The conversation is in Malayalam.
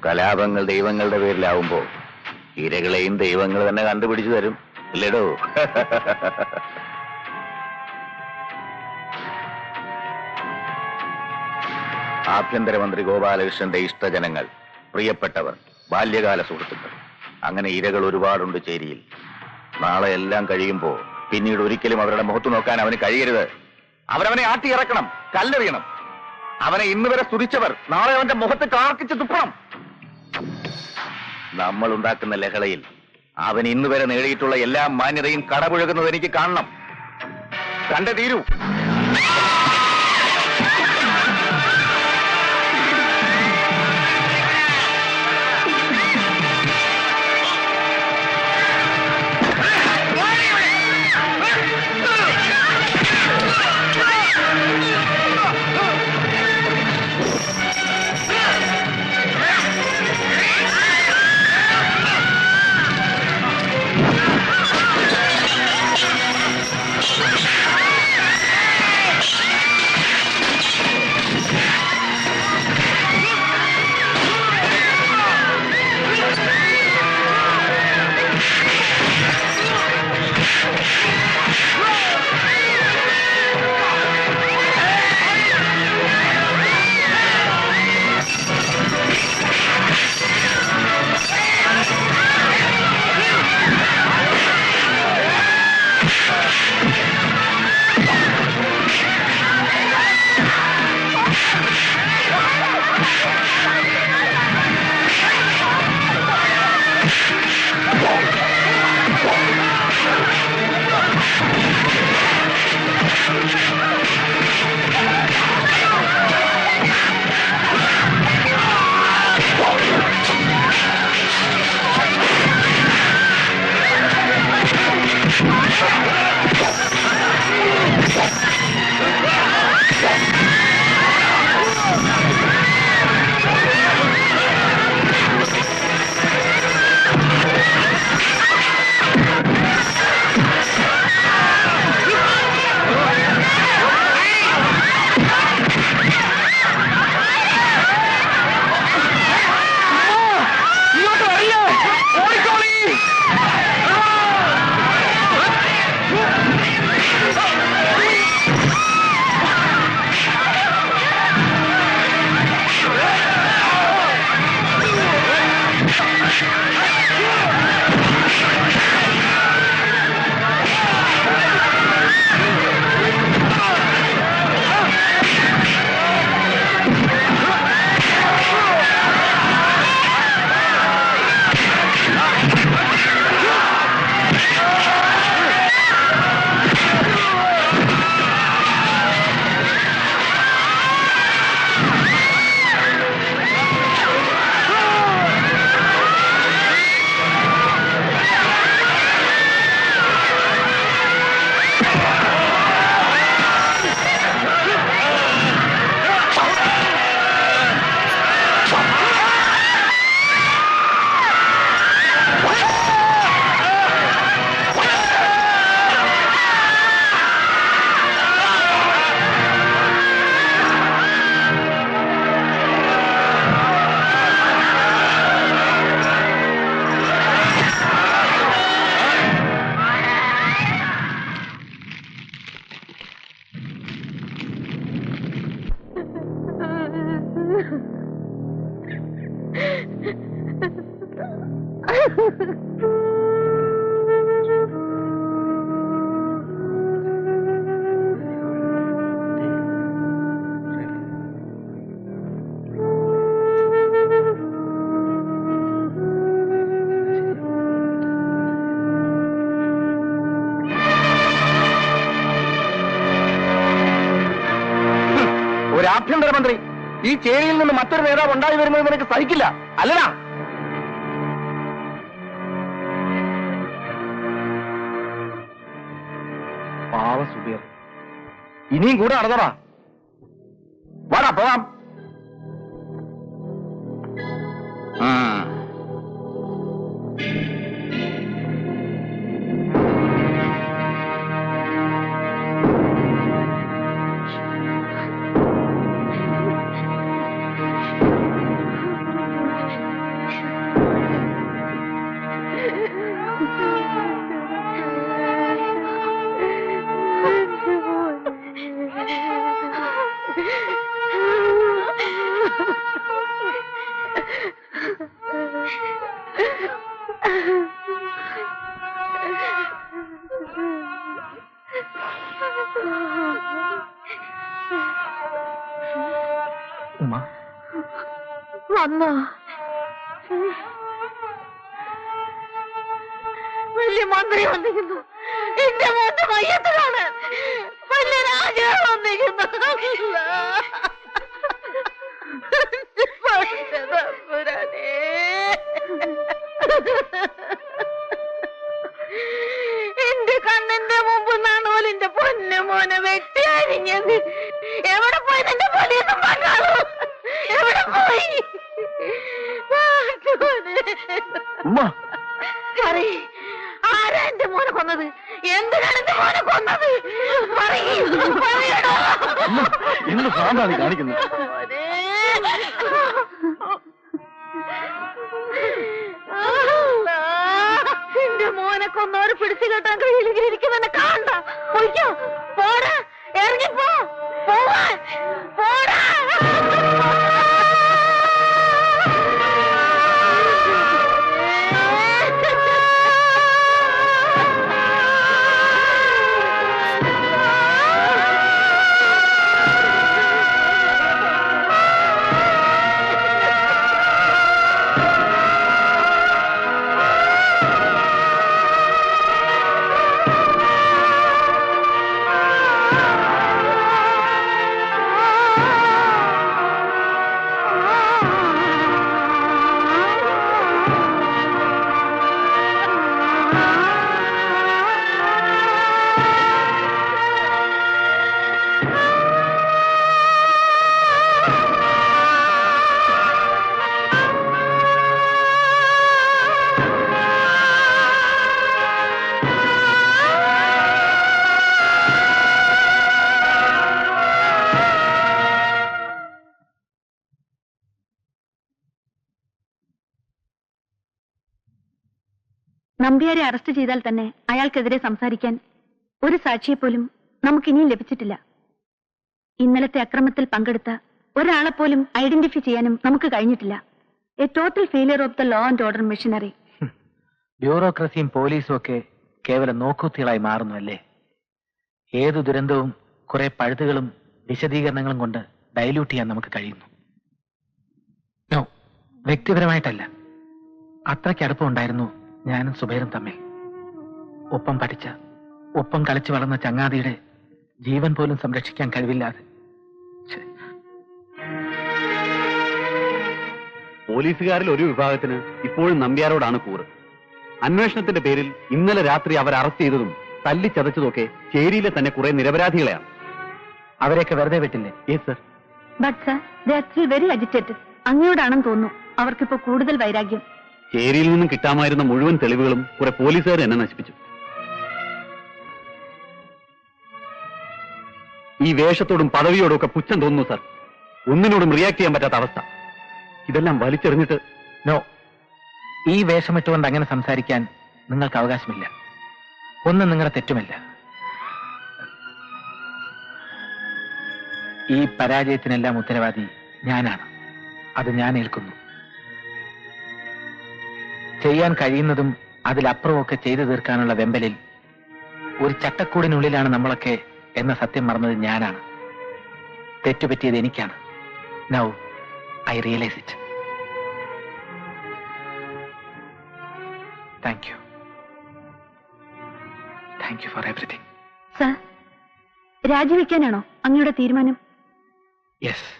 കലാപങ്ങൾ ദൈവങ്ങളുടെ പേരിലാവുമ്പോ ഇരകളെയും ദൈവങ്ങൾ തന്നെ കണ്ടുപിടിച്ചു തരും, ഇല്ലേടോ? ആഭ്യന്തരമന്ത്രി ഗോപാലകൃഷ്ണന്റെ ഇഷ്ടജനങ്ങൾ, പ്രിയപ്പെട്ടവർ, ബാല്യകാല സുഹൃത്തുക്കൾ, അങ്ങനെ ഇരകൾ ഒരുപാടുണ്ട് ചേരിയിൽ. നാളെ എല്ലാം കഴിയുമ്പോ പിന്നീട് ഒരിക്കലും അവരുടെ മുഖത്ത് നോക്കാൻ അവന് കഴിയരുത്. അവരവനെ ആട്ടിയിറക്കണം, കല്ലെറിയണം. അവനെ ഇന്ന് വരെ സ്തുതിച്ചവർ നാളെ അവന്റെ മുഖത്ത് കാർക്കിച്ച് തുപ്പണം. നമ്മൾ ഉണ്ടാക്കുന്ന ലഹളയിൽ അവൻ ഇന്ന് വരെ നേടിയിട്ടുള്ള എല്ലാ മാന്യതയും കടപുഴകുന്നത് എനിക്ക് കാണണം. കണ്ടേ തീരൂ. ഒരു ആഭ്യന്തരമന്ത്രി ഈ ചേരിയിൽ നിന്ന് മറ്റൊരു നേതാവ് ഉണ്ടായി വരുന്നത് നിനക്ക് സഹിക്കില്ല, അല്ലടാ? പാവ സുബീർ, ഇനിയും കൂടെ നടന്നടാ. വാടാ പോവാം. ഉമ്മ വന്നോ? വലിയ മന്ത്രി വന്നിരിക്കുന്നു. എന്റെ മോന്റെ മയ്യത്തിലാണ്. വലിയ രാജാവ് വന്നിരിക്കുന്നു. തമ്പുരാനേ. എന്റെ കണ്ണിന്റെ മുമ്പ് നാണോലിന്റെ പൊന്നു മോനെ വെട്ടി അരിഞ്ഞത്. എവിടെ പോയി നിന്റെ പൊലിയൊന്നും പറഞ്ഞാലോ? എവിടെ പോയി? ആരാ എന്റെ മോനെ കൊന്നത്? എന്തിനാണ് എന്റെ മോനെ കൊന്നത്? എന്ത് ഭ്രാന്താണ് കാണിക്കുന്നത്? എന്റെ മോനെ കൊന്നവരെ പിടിച്ചു കെട്ടാൻ കഴിയില്ലെങ്കിൽ എനിക്ക് തന്നെ കാണണ്ട. പോയിക്കോ, പോടാ, ഇറങ്ങിപ്പോ, പോവാൻ, പോടാ. നമ്പ്യാരെ അറസ്റ്റ് ചെയ്താൽ തന്നെ അയാൾക്കെതിരെ സംസാരിക്കാൻ ഒരു സാക്ഷിയെപ്പോലും നമുക്കിനിയും ലഭിച്ചിട്ടില്ല. ഇന്നലത്തെ അക്രമത്തിൽ പങ്കെടുത്ത ഒരാളെപ്പോലും ഐഡന്റിഫൈ ചെയ്യാനും നമുക്ക് കഴിഞ്ഞിട്ടില്ല. A total failure of the law and order machinery. ബ്യൂറോക്രസിയും പോലീസും ഒക്കെ കേവലം നോക്കുത്തികളായി മാറുന്നു അല്ലേ? ഏതു ദുരന്തവും കുറെ പഴുതുകളും വിശദീകരണങ്ങളും കൊണ്ട് ഡൈല്യൂട്ട് ചെയ്യാൻ നമുക്ക് കഴിയുന്നു. നോ, വ്യക്തിപരമായിട്ടല്ല, അത്രയ്ക്ക് അടുപ്പമുണ്ടായിരുന്നു ഞാനും സുബൈറും തമ്മിൽ. ഒപ്പം പഠിച്ച, ഒപ്പം കളിച്ചു വളർന്ന ചങ്ങാതിയുടെ ജീവൻ പോലും സംരക്ഷിക്കാൻ കഴിവില്ലാതെ. പോലീസുകാരിൽ ഒരു വിഭാഗത്തിന് ഇപ്പോഴും നമ്പ്യാരോടാണ് കൂറ്. അന്വേഷണത്തിന്റെ പേരിൽ ഇന്നലെ രാത്രി അവർ അറസ്റ്റ് ചെയ്തതും തല്ലിച്ചതച്ചതൊക്കെ ചേരിയിലെ തന്നെ കുറെ നിരപരാധികളെയാണ്. അവരെയൊക്കെ വെറുതെ വിട്ടില്ലേ? Yes sir. But sir, they are still very agitated. അങ്ങയോടാണെന്ന് തോന്നുന്നു അവർക്കിപ്പോ കൂടുതൽ വൈരാഗ്യം. ചേരിയിൽ നിന്നും കിട്ടാമായിരുന്ന മുഴുവൻ തെളിവുകളും കുറെ പോലീസുകാർ എന്നെ നശിപ്പിച്ചു. ഈ വേഷത്തോടും പദവിയോടും ഒക്കെ പുച്ഛം തോന്നുന്നു സർ. ഒന്നിനോടും റിയാക്ട് ചെയ്യാൻ പറ്റാത്ത അവസ്ഥ. ഇതെല്ലാം വലിച്ചെറിഞ്ഞിട്ട്. നോ, ഈ വേഷമിട്ടുകൊണ്ട് അങ്ങനെ സംസാരിക്കാൻ നിങ്ങൾക്ക് അവകാശമില്ല. ഒന്നും നിങ്ങളുടെ തെറ്റുമില്ല. ഈ പരാജയത്തിനെല്ലാം ഉത്തരവാദി ഞാനാണ്. അത് ഞാൻ ഏൽക്കുന്നു. ചെയ്യാൻ കഴിയുന്നതും അതിലപ്പുറമൊക്കെ ചെയ്തു തീർക്കാനുള്ള വെമ്പലിൽ ഒരു ചട്ടക്കൂടിനുള്ളിലാണ് നമ്മളൊക്കെ എന്ന സത്യം മറന്നത് ഞാനാണ്. തെറ്റുപറ്റിയത് എനിക്കാണ്. Now I realise it. Thank you. Thank you for everything. Sir, രാജിവെക്കാനാണോ അങ്ങയുടെ തീരുമാനം? യെസ്.